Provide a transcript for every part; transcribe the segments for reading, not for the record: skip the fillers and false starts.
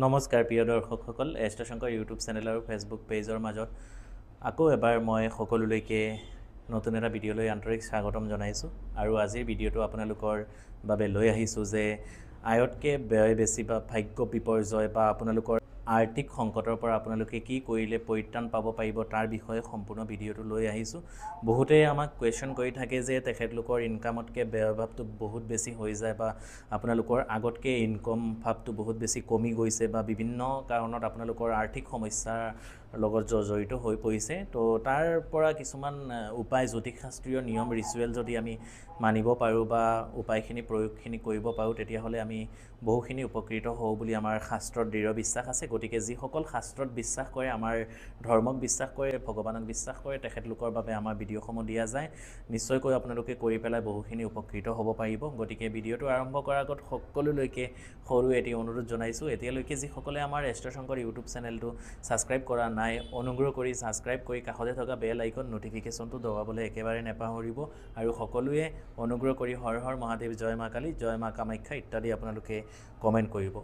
নমস্কাৰ প্ৰিয় দৰ্শকসকল, astro Shankar YouTube channel আৰু ফেচবুক পেজৰ মাজত আকৌ এবাৰ মই সকলোলৈকে নতুন এটা ভিডিঅ'লৈ আন্তৰিক স্বাগতম জনাইছোঁ। আৰু আজিৰ ভিডিঅ'টো আপোনালোকৰ বাবে লৈ আহিছোঁ যে আয়তকৈ ব্যয় বেছি বা ভাগ্য বিপৰ্যয় বা আপোনালোকৰ আৰ্থিক সংকটৰ পৰা আপোনালোকে কি কৰিলে পৰিত্ৰাণ পাব পাৰিব তাৰ বিষয়ে সম্পূৰ্ণ ভিডিঅ'টো লৈ আহিছোঁ। বহুতেই আমাক কুৱেশ্যন কৰি থাকে যে তেখেতলোকৰ ইনকামতকৈ ব্যয় ভাৱটো বহুত বেছি হৈ যায় বা আপোনালোকৰ আগতকৈ ইনকম ভাৱটো বহুত বেছি কমি গৈছে বা বিভিন্ন কাৰণত আপোনালোকৰ আৰ্থিক সমস্যাৰ লগত জড়িত হৈ পৰিছে। তো তাৰ পৰা কিছুমান উপায়, জ্যোতিষশাস্ত্ৰীয় নিয়ম, ৰিচুৱেল যদি আমি মানিব পাৰোঁ বা উপায়খিনি প্ৰয়োগখিনি কৰিব পাৰোঁ, তেতিয়াহ'লে আমি বহুখিনি উপকৃত হওঁ বুলি আমাৰ শাস্ত্ৰত দৃঢ় বিশ্বাস আছে। গতিকে যিসকল শাস্ত্ৰত বিশ্বাস কৰে, আমাৰ ধৰ্মক বিশ্বাস কৰে, ভগৱানক বিশ্বাস কৰে, তেখেতলোকৰ বাবে আমাৰ ভিডিঅ'সমূহ দিয়া যায়। নিশ্চয়কৈ আপোনালোকে কৰি পেলাই বহুখিনি উপকৃত হ'ব পাৰিব। গতিকে ভিডিঅ'টো আৰম্ভ কৰাৰ আগত সকলোলৈকে সৰু এটি অনুৰোধ জনাইছোঁ। এতিয়ালৈকে যিসকলে আমাৰ এষ্ট্ৰ শংকৰ ইউটিউব চেনেলটো ছাবস্ক্ৰাইব কৰা নাই, অনুগ্ৰহ কৰি ছাবস্ক্ৰাইব কৰি কাষতে থকা বেল আইকন নটিফিকেশ্যনটো দবাবলৈ একেবাৰে নাপাহৰিব। আৰু সকলোৱে অনুগ্ৰহ কৰি হৰ হৰ মহাদেৱ, জয় মা কালী, জয় মা কামাখ্যা ইত্যাদি আপোনালোকে কমেণ্ট কৰিব।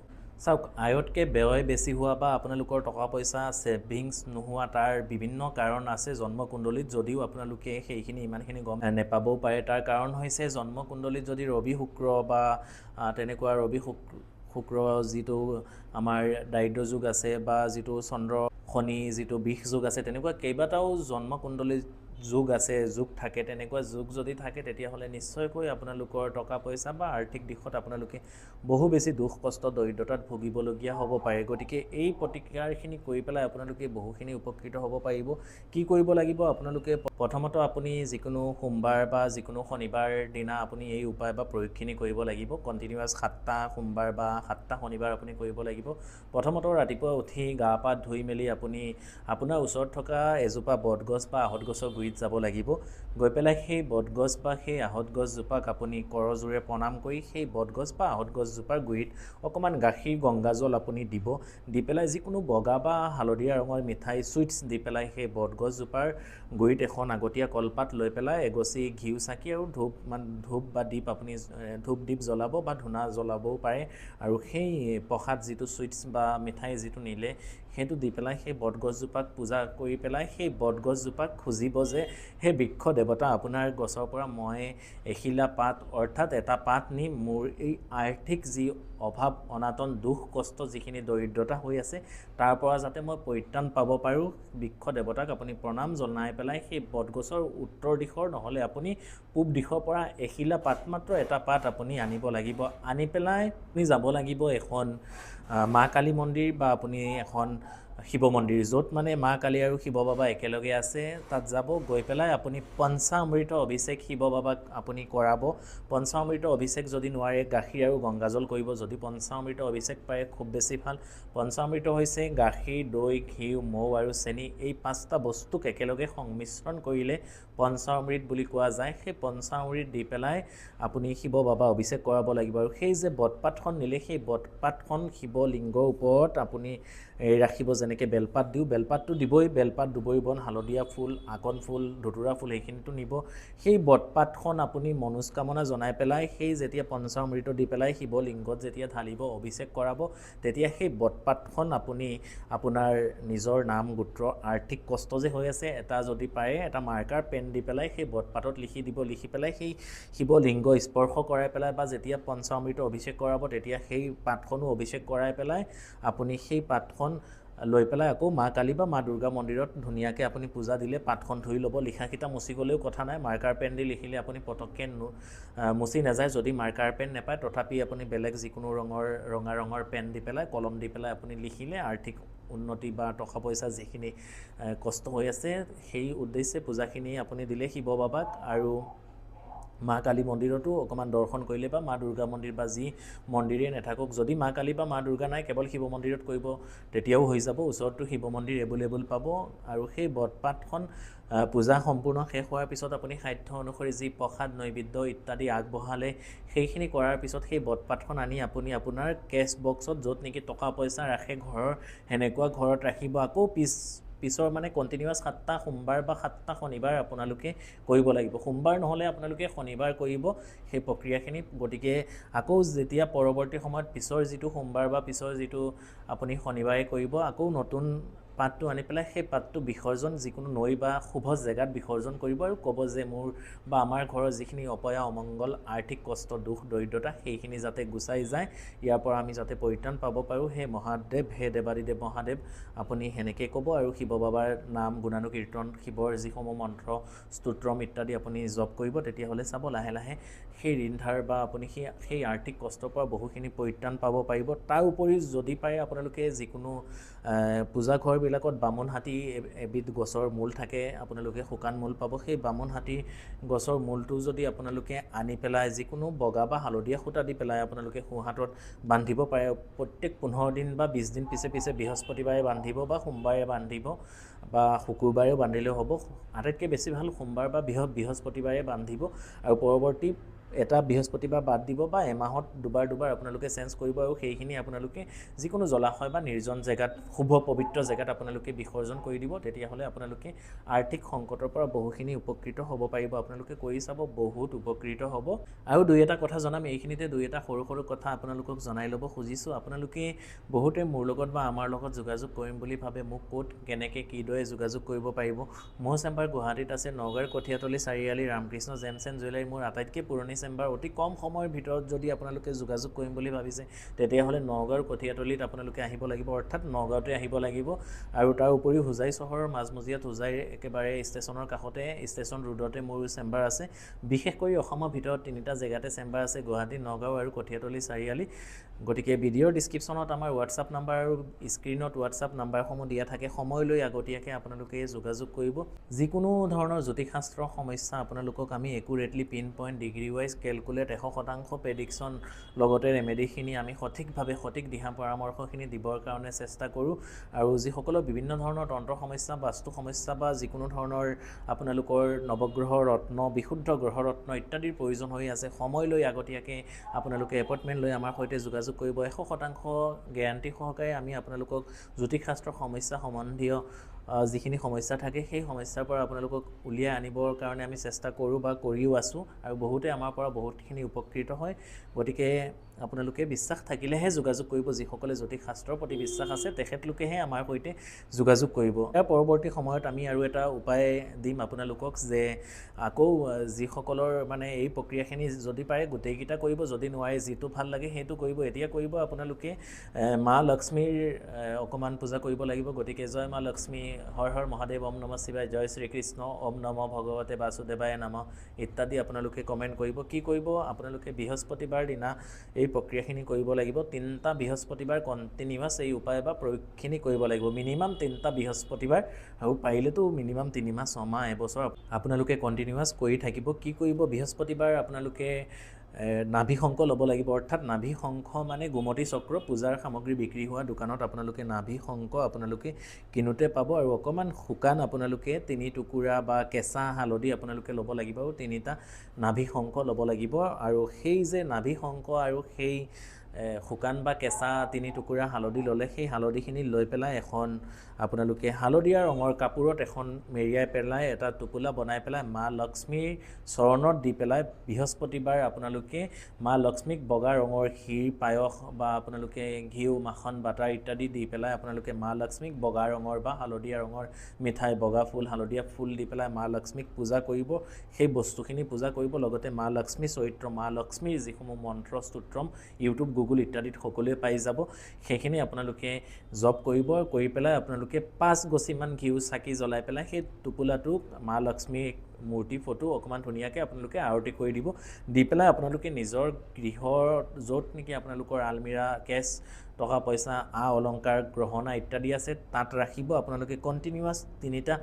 চাওক, আয়তকৈ ব্যয় বেছি হোৱা বা আপোনালোকৰ টকা পইচা ছেভিংছ নোহোৱা তাৰ বিভিন্ন কাৰণ আছে জন্মকুণ্ডলীত, যদিও আপোনালোকে সেইখিনি ইমানখিনি গম নাপাবও পাৰে। তাৰ কাৰণ হৈছে জন্মকুণ্ডলীত যদি ৰবি শুক্ৰ বা তেনেকুৱা ৰবি শুক্ৰ যিটো আমাৰ দাৰিদ্ৰ যুগ আছে বা যিটো চন্দ্ৰ শনি যিটো বিষ যুগ আছে, তেনেকুৱা কেইবাটাও জন্মকুণ্ডলী যুগ আছে, যুগ থাকে। তেনেকুৱা যুগ যদি থাকে তেতিয়াহ'লে নিশ্চয়কৈ আপোনালোকৰ টকা পইচা বা আৰ্থিক দিশত আপোনালোকে বহু বেছি দুখ কষ্ট দৰিদ্ৰতাত ভুগিবলগীয়া হ'ব পাৰে। গতিকে এই প্ৰতিকাৰখিনি কৰি পেলাই আপোনালোকে বহুখিনি উপকৃত হ'ব পাৰিব। কি কৰিব লাগিব? আপোনালোকে প্ৰথমত আপুনি যিকোনো সোমবাৰ বা যিকোনো শনিবাৰ দিনা আপুনি এই উপায় বা প্ৰয়োগখিনি কৰিব লাগিব। কণ্টিনিউৱাছ 7টা সোমবাৰ বা 7টা শনিবাৰ আপুনি কৰিব লাগিব। প্ৰথমত ৰাতিপুৱা উঠি গা পা ধুই মেলি আপুনি আপোনাৰ ওচৰত থকা এজোপা বটগছ বা আহঁত গছৰ গুৰিত যাব লাগিব। গৈ পেলাই সেই বটগছ বা সেই আহঁত গছজোপাক আপুনি কৰজোৰে প্ৰণাম কৰি সেই বটগছ বা আহঁত গছজোপাৰ গুৰিত অকণমান গাখীৰ গংগাজল আপুনি দিব। দি পেলাই যিকোনো বগা বা হালধীয়া ৰঙৰ মিঠাই চুইটছ দি পেলাই সেই বটগছজোপাৰ গুৰিত এখন আগতীয়া কলপাত লৈ পেলাই এগছি ঘিউ চাকি আৰু ধূপ বা দীপ আপুনি ধূপ দীপ জ্বলাব বা ধূনা জ্বলাবও পাৰে। আৰু সেই প্ৰসাদ যিটো চুইটছ বা মিঠাই যিটো নিলে সেইটো দি পেলাই সেই বটগছজোপাক পূজা কৰি পেলাই সেই বটগছজোপাক খুজিব যে সেই বৃক্ষ দেৱতা, আপোনাৰ গছৰ পৰা মই এখিলা পাত অৰ্থাৎ এটা পাত নি মোৰ এই আৰ্থিক যি অভাৱ অনাটন দুখ কষ্ট যিখিনি দৰিদ্ৰতা হৈ আছে তাৰ পৰা যাতে মই পৰিত্ৰাণ পাব পাৰোঁ, বৃক্ষ দেৱতাক আপুনি প্ৰণাম জনাই পেলাই সেই বটগছৰ উত্তৰ দিশৰ নহ'লে আপুনি পূব দিশৰ পৰা এখিলা পাত, মাত্ৰ এটা পাত আপুনি আনিব লাগিব। আনি পেলাই আপুনি যাব লাগিব এখন মা কালী মন্দিৰ বা আপুনি এখন শিৱ মন্দিৰ, য'ত মানে মা কালী আৰু শিৱ বাবা একেলগে আছে, তাত যাব। গৈ পেলাই আপুনি পঞ্চামৃত অভিষেক শিৱ বাবাক আপুনি কৰাব। পঞ্চামৃত অভিষেক যদি নোৱাৰে গাখীৰ আৰু গংগাজল কৰিব। যদি পঞ্চামৃত অভিষেক পাৰে খুব বেছি ভাল। পঞ্চামৃত হৈছে গাখীৰ, দৈ, ঘিউ, মৌ আৰু চেনি, এই 5টা বস্তুক একেলগে সংমিশ্ৰণ কৰিলে পঞ্চামৃত বুলি কোৱা যায়। সেই পঞ্চামৃত দি পেলাই আপুনি শিৱ বাবা অভিষেক কৰাব লাগিব। আৰু সেই যে বটপাতখন নিলে সেই বটপাতখন শিৱলিংগৰ ওপৰত আপুনি ৰাখিব। যেনেকৈ বেলপাত দিওঁ, বেলপাতটো দিবই, বেলপাত, দুবৰি বন, হালধীয়া ফুল, আকন ফুল, ধতুৰা ফুল সেইখিনিতো নিব। সেই বটপাতখন আপুনি মনোস্কামনা জনাই পেলাই সেই যেতিয়া পঞ্চামৃত দি পেলাই শিৱলিংগত যেতিয়া ঢালিব, অভিষেক কৰাব, তেতিয়া সেই বটপাতখন আপুনি আপোনাৰ নিজৰ নাম গোত্ৰ, আৰ্থিক কষ্ট যে হৈ আছে, এটা যদি পাৰে এটা মাৰ্কাৰ পেন দি পেলাই সেই বটপাতত লিখি দিব। লিখি পেলাই সেই শিৱলিংগ স্পৰ্শ কৰাই পেলাই বা যেতিয়া পঞ্চামৃত অভিষেক কৰাব তেতিয়া সেই পাতখনো অভিষেক কৰাই পেলাই আপুনি সেই পাতখন লৈ পেলাই আকৌ মা কালী বা মা দুৰ্গা মন্দিৰত ধুনীয়াকৈ আপুনি পূজা দিলে পাতখন ধুই ল'ব। লিখাকেইটা মুচি গ'লেও কথা নাই, মাৰ্কাৰ পেন দি লিখিলে আপুনি পটককৈ মুচি নাযায়। যদি মাৰ্কাৰ পেন নাপায় তথাপি আপুনি বেলেগ যিকোনো ৰঙা ৰঙৰ পেন দি পেলাই, কলম দি পেলাই আপুনি লিখিলে আৰ্থিক উন্নতি বা টকা পইচা যিখিনি কষ্ট হৈ আছে সেই উদ্দেশ্যে পূজাখিনি আপুনি দিলে শিৱ বাবাক। আৰু মা কালী মন্দিৰতো অকণমান দৰ্শন কৰিলে বা মা দুৰ্গা মন্দিৰ বা যি মন্দিৰে নাথাকক, যদি মা কালী বা মা দুৰ্গা নাই কেৱল শিৱ মন্দিৰত কৰিব তেতিয়াও হৈ যাব। ওচৰতো শিৱ মন্দিৰ এভেইলেবল পাব। আৰু সেই বটপাতখন পূজা সম্পূৰ্ণ শেষ হোৱাৰ পিছত আপুনি সাধ্য অনুসৰি যি প্ৰসাদ নৈবেদ্য ইত্যাদি আগবঢ়ালে সেইখিনি কৰাৰ পিছত সেই বটপাতখন আনি আপুনি আপোনাৰ কেছ বক্সত, য'ত নেকি টকা পইচা ৰাখে ঘৰৰ, সেনেকুৱা ঘৰত ৰাখিব। আকৌ পিছৰ মানে কণ্টিনিউৱাছ 7টা সোমবাৰ বা 7টা শনিবাৰ আপোনালোকে কৰিব লাগিব। সোমবাৰ নহ'লে আপোনালোকে শনিবাৰ কৰিব সেই প্ৰক্ৰিয়াখিনি। গতিকে আকৌ যেতিয়া পৰৱৰ্তী সময়ত পিছৰ যিটো সোমবাৰ বা পিছৰ যিটো আপুনি শনিবাৰে কৰিব, আকৌ নতুন পাতটো আনি পেলাই সেই পাতটো বিসৰ্জন যিকোনো নৈ বা শুভ জেগাত বিসৰ্জন কৰিব আৰু ক'ব যে মোৰ বা আমাৰ ঘৰৰ যিখিনি অপয়া অমংগল আৰ্থিক কষ্ট দুখ দৰিদ্ৰতা সেইখিনি যাতে গুচাই যায়, ইয়াৰ পৰা আমি যাতে পৰিত্ৰাণ পাব পাৰোঁ, হে মহাদেৱ হে দেৱাদিদেৱ মহাদেৱ আপুনি সেনেকৈ ক'ব। আৰু শিৱ বাবাৰ নাম গুণানুকীৰ্তন, শিৱৰ যিসমূহ মন্ত্ৰ স্তোত্ৰম ইত্যাদি আপুনি জপ কৰিব। তেতিয়াহ'লে চাব লাহে লাহে সেই ঋণ ধাৰ বা আপুনি সেই আৰ্থিক কষ্টৰ পৰা বহুখিনি পৰিত্ৰাণ পাব পাৰিব। তাৰ উপৰিও যদি পাৰে আপোনালোকে যিকোনো পূজা ঘৰবিলাকত বামুণ হাতী এবিধ গছৰ মূল থাকে, আপোনালোকে শুকান মূল পাব। সেই বামুণ হাতী গছৰ মূলটো যদি আপোনালোকে আনি পেলাই যিকোনো বগা বা হালধীয়া সূতা দি পেলাই আপোনালোকে সোঁহাতত বান্ধিব পাৰে। প্ৰত্যেক 15 দিন বা 20 দিন পিছে পিছে বৃহস্পতিবাৰে বান্ধিব বা সোমবাৰে বান্ধিব বা শুকুৰবাৰেও বান্ধিলেও হ'ব। আটাইতকৈ বেছি ভাল সোমবাৰ বা বৃহস্পতিবাৰে বান্ধিব আৰু পৰৱৰ্তী এটা বৃহস্পতিবাৰ বাদ দিব বা এমাহত দুবাৰ আপোনালোকে চেঞ্জ কৰিব। আৰু সেইখিনি আপোনালোকে যিকোনো জলাশয় বা নিৰ্জন জেগাত শুভ পবিত্ৰ জেগাত আপোনালোকে বিসৰ্জন কৰি দিব। তেতিয়াহ'লে আপোনালোকে আৰ্থিক সংকটৰ পৰা বহুখিনি উপকৃত হ'ব পাৰিব। আপোনালোকে কৰি চাব, বহুত উপকৃত হ'ব। আৰু দুই এটা কথা জনাম, এইখিনিতে দুই এটা সৰু সৰু কথা আপোনালোকক জনাই ল'ব খুজিছোঁ। আপোনালোকে বহুতে মোৰ লগত বা আমাৰ লগত যোগাযোগ কৰিম বুলি ভাবে, মোক ক'ত কেনেকৈ কিদৰে যোগাযোগ কৰিব পাৰিব। মোৰ চেম্বাৰ গুৱাহাটীত আছে, নগাঁৱৰ কঠীয়াতলী চাৰিআলি ৰামকৃষ্ণ জেমছ এণ্ড জুৱেলাৰী মোৰ আটাইতকৈ পুৰণি চেম্বাৰ। অতি কম সময়ৰ ভিতৰত যদি আপোনালোকে যোগাযোগ কৰিম বুলি ভাবিছে তেতিয়াহ'লে নগাঁৱৰ কঠীয়াতলীত আপোনালোকে আহিব লাগিব, অৰ্থাৎ নগাঁৱতে আহিব লাগিব। আৰু তাৰ উপৰিও হোজাই চহৰৰ মাজমজিয়াত হোজাই একেবাৰে ষ্টেচনৰ কাষতে ষ্টেচন ৰোডতে মোৰ চেম্বাৰ আছে। বিশেষ কৰি অসমৰ ভিতৰত 3টা জেগাতে চেম্বাৰ আছে, গুৱাহাটী, নগাঁও আৰু কঠীয়াতলী চাৰিআলি। গতিকে ভিডিঅ'ৰ ডিছক্ৰিপশ্যনত আমাৰ হোৱাটছআপ নাম্বাৰ আৰু স্ক্ৰীণত হোৱাটছআপ নাম্বাৰসমূহ দিয়া থাকে। সময় লৈ আগতীয়াকৈ আপোনালোকে যোগাযোগ কৰিব। যিকোনো ধৰণৰ জ্যোতিষশাস্ত্ৰ সমস্যা আপোনালোকক আমি accurately pinpoint degree wise calculate 100% prediction লগতে ৰেমেডিখিনি আমি সঠিকভাৱে সঠিক দিহা পৰামৰ্শখিনি দিবৰ কাৰণে চেষ্টা কৰোঁ। আৰু যিসকলৰ বিভিন্ন ধৰণৰ তন্ত্ৰ সমস্যা, বাস্তু সমস্যা বা যিকোনো ধৰণৰ আপোনালোকৰ নৱগ্ৰহ ৰত্ন, বিশুদ্ধ গ্ৰহ ৰত্ন ইত্যাদিৰ প্ৰয়োজন হৈ আছে, সময় লৈ আগতীয়াকৈ আপোনালোকে এপইণ্টমেণ্ট লৈ আমাৰ সৈতে যোগাযোগ কৰিব। 100% গেৰাণ্টি সহকাৰে আমি আপোনালোকক জ্যোতিষশাস্ত্ৰ সমস্যা সম্বন্ধীয় যিখিনি সমস্যা থাকে সেই সমস্যাৰ পৰা আপোনালোকক উলিয়াই আনিবৰ কাৰণে আমি চেষ্টা কৰোঁ বা কৰিও আছোঁ। আৰু বহুতে আমাৰ পৰা বহুতখিনি উপকৃত হয়। গতিকে আপোনালোকে বিশ্বাস থাকিলেহে যোগাযোগ কৰিব। যিসকলে জ্যোতিষশাস্ত্ৰৰ প্ৰতি বিশ্বাস আছে তেখেতলোকেহে আমাৰ সৈতে যোগাযোগ কৰিব। ইয়াৰ পৰৱৰ্তী সময়ত আমি আৰু এটা উপায় দিম আপোনালোকক যে আকৌ যিসকলৰ মানে এই প্ৰক্ৰিয়াখিনি যদি পাৰে গোটেইকেইটা কৰিব, যদি নোৱাৰে যিটো ভাল লাগে সেইটো কৰিব। এতিয়া কৰিব আপোনালোকে মা লক্ষ্মীৰ অকণমান পূজা কৰিব লাগিব। গতিকে জয় মা লক্ষ্মী, হৰ হৰ মহাদেৱ, ওম নমঃ শিৱায়, জয় শ্ৰীকৃষ্ণ, ওম নমঃ ভগৱতে বাসুদেৱায় নমঃ ইত্যাদি আপোনালোকে কমেণ্ট কৰিব। কি কৰিব আপোনালোকে বৃহস্পতিবাৰ দিনা এই প্ৰক্ৰিয়াখিনি কৰিব লাগিব। 3টা বৃহস্পতিবাৰ কণ্টিনিউৱাছ এই উপায় বা প্ৰয়োগখিনি কৰিব লাগিব। মিনিমাম 3টা বৃহস্পতিবাৰ আৰু পাৰিলেতো মিনিমাম 3 মাহ 6 মাহ এবছৰ আপোনালোকে কণ্টিনিউৱাছ কৰি থাকিব। কি কৰিব বৃহস্পতিবাৰ আপোনালোকে নাভি শংখ ল'ব লাগিব, অৰ্থাৎ নাভি শংখ মানে গোমতী চক্ৰ। পূজাৰ সামগ্ৰী বিক্ৰী হোৱা দোকানত আপোনালোকে নাভি শংখ আপোনালোকে কিনোতে পাব। আৰু অকণমান শুকান আপোনালোকে 3 টুকুৰা বা কেঁচা হালধি আপোনালোকে ল'ব লাগিব আৰু 3টা নাভি শংখ ল'ব লাগিব। আৰু সেই যে নাভি শংখ আৰু সেই শুকান বা কেঁচা 3 টুকুৰা হালধি ল'লে সেই হালধিখিনি লৈ পেলাই এখন আপোনালোকে হালধীয়া ৰঙৰ কাপোৰত এখন মেৰিয়াই পেলাই এটা টোপোলা বনাই পেলাই মা লক্ষ্মীৰ চৰণত দি পেলাই বৃহস্পতিবাৰ আপোনালোকে মা লক্ষ্মীক বগা ৰঙৰ ক্ষীৰ পায়স বা আপোনালোকে ঘিউ মাখন বাটাৰ ইত্যাদি দি পেলাই আপোনালোকে মা লক্ষ্মীক বগা ৰঙৰ বা হালধীয়া ৰঙৰ মিঠাই, বগা ফুল, হালধীয়া ফুল দি পেলাই মা লক্ষ্মীক পূজা কৰিব। সেই বস্তুখিনি পূজা কৰিব। লগতে মা লক্ষ্মী চৰিত্ৰ, মা লক্ষ্মীৰ যিসমূহ মন্ত্ৰ স্তোত্ৰম ইউটিউব, গুগল ইত্যাদিত সকলোৱে পাই যাব। সেইখিনি আপোনালোকে জপ কৰিব। কৰি পেলাই আপোনালোকে 5 গছিমান ঘিউ চাকি জ্বলাই পেলাই সেই টোপোলাটোক মা লক্ষ্মীৰ মূৰ্তি ফটো অকণমান ধুনীয়াকৈ আপোনালোকে আৰতি কৰি দিব। দি পেলাই আপোনালোকে নিজৰ গৃহৰ য'ত নেকি আপোনালোকৰ আলমিৰা, কেছ, টকা পইচা, অলংকাৰ, গহনা ইত্যাদি আছে তাত ৰাখিব। আপোনালোকে কণ্টিনিউৱাছ 3টা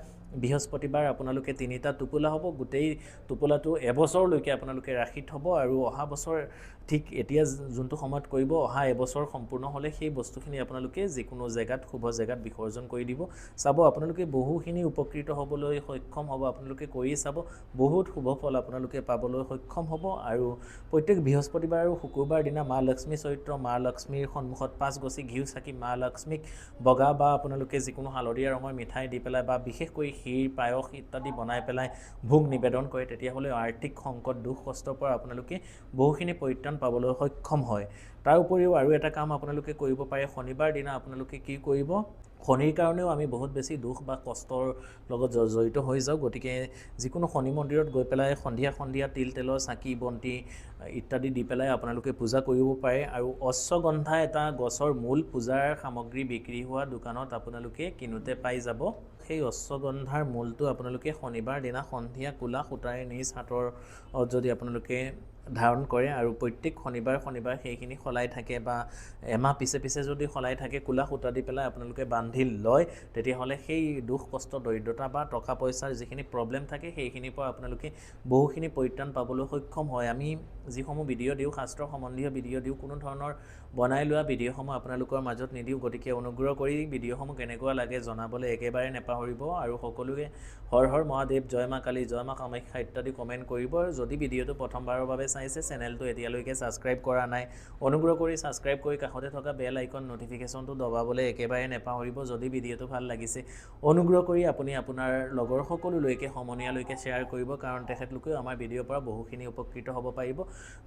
বৃহস্পতিবাৰ আপোনালোকে 3টা টোপোলা হ'ব গোটেই টোপোলাটো এবছৰলৈকে আপোনালোকে ৰাখি থ'ব আৰু অহা বছৰ ঠিক এতিয়া যোনটো সময়ত কৰিব অহা এবছৰ সম্পূৰ্ণ হ'লে সেই বস্তুখিনি আপোনালোকে যিকোনো জেগাত শুভ জেগাত বিসৰ্জন কৰি দিব চাব আপোনালোকে বহুখিনি উপকৃত হ'বলৈ সক্ষম হ'ব আপোনালোকে কৰিয়ে চাব বহুত শুভ ফল আপোনালোকে পাবলৈ সক্ষম হ'ব আৰু প্ৰত্যেক বৃহস্পতিবাৰ আৰু শুকুৰবাৰ দিনা মা লক্ষ্মী চৰিত্ৰ মা লক্ষ্মীৰ সন্মুখত 5 গছি ঘিউ চাকি মা লক্ষ্মীক বগা বা আপোনালোকে যিকোনো হালধীয়া ৰঙৰ মিঠাই দি পেলাই বা বিশেষ কৰি ক্ষীৰ পায়স ইত্যাদি বনাই পেলাই ভোগ নিবেদন কৰে তেতিয়াহ'লে আৰ্থিক সংকট দুখ কষ্টৰ পৰা আপোনালোকে বহুখিনি পৰিত্ৰাণ পাবলৈ সক্ষম হয় তাৰ উপৰিও আৰু এটা কাম আপোনালোকে কৰিব পাৰে শনিবাৰ দিনা আপোনালোকে কি কৰিব শনিৰ কাৰণেও আমি বহুত বেছি দুখ বা কষ্টৰ লগত জড়িত হৈ যাওঁ গতিকে যিকোনো শনি মন্দিৰত গৈ পেলাই সন্ধিয়া তিল তেলৰ চাকি বন্তি ইত্যাদি দি পেলাই আপোনালোকে পূজা কৰিব পাৰে আৰু অশ্বগন্ধা এটা গছৰ মূল পূজাৰ সামগ্ৰী বিক্ৰী হোৱা দোকানত আপোনালোকে কিনোতে পাই যাব সেই অশ্বগন্ধাৰ মূলটো আপোনালোকে শনিবাৰ দিনা সন্ধিয়া কোলা সূতাৰে নিজ হাতৰ যদি আপোনালোকে ধাৰণ কৰে আৰু প্ৰত্যেক শনিবাৰ সেইখিনি সলাই থাকে বা এমাহ পিছে যদি সলাই থাকে কোলা সূতা দি পেলাই আপোনালোকে বান্ধি লয় তেতিয়াহ'লে সেই দুখ কষ্ট দৰিদ্ৰতা বা টকা পইচাৰ যিখিনি প্ৰব্লেম থাকে সেইখিনিৰ পৰা আপোনালোকে বহুখিনি পৰিত্ৰাণ পাবলৈ সক্ষম হয় আমি যিসমূহ ভিডিঅ' দিওঁ শাস্ত্ৰ সম্বন্ধীয় ভিডিঅ' দিওঁ কোনো ধৰণৰ বনাই লোৱা ভিডিঅ'সমূহ আপোনালোকৰ মাজত নিদিওঁ গতিকে অনুগ্ৰহ কৰি ভিডিঅ'সমূহ কেনেকুৱা লাগে জনাবলৈ একেবাৰে নেপাহৰিব আৰু সকলোৱে হৰ হৰ মহাদেৱ জয় মা কালী জয় মা কামাখ্যা ইত্যাদি কমেণ্ট কৰিব আৰু যদি ভিডিঅ'টো প্ৰথমবাৰৰ বাবে চাইছে চেনেলটো এতিয়ালৈকে ছাবস্ক্ৰাইব কৰা নাই অনুগ্ৰহ কৰি ছাবস্ক্ৰাইব কৰি কাষতে থকা বেল আইকন নটিফিকেশ্যনটো দবাবলৈ একেবাৰে নেপাহৰিব যদি ভিডিঅ'টো ভাল লাগিছে অনুগ্ৰহ কৰি আপুনি আপোনাৰ লগৰ সকলোলৈকে সমনীয়ালৈকে শ্বেয়াৰ কৰিব কাৰণ তেখেতলোকেও আমাৰ ভিডিঅ'ৰ পৰা বহুখিনি উপকৃত হ'ব পাৰিব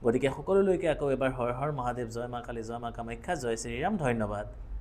গতিকে সকলোলৈকে আকৌ এবাৰ হৰ হৰ মহাদেৱ জয় মা কালী জয় মা কামাখ্যা জয় শ্ৰীৰাম ধন্যবাদ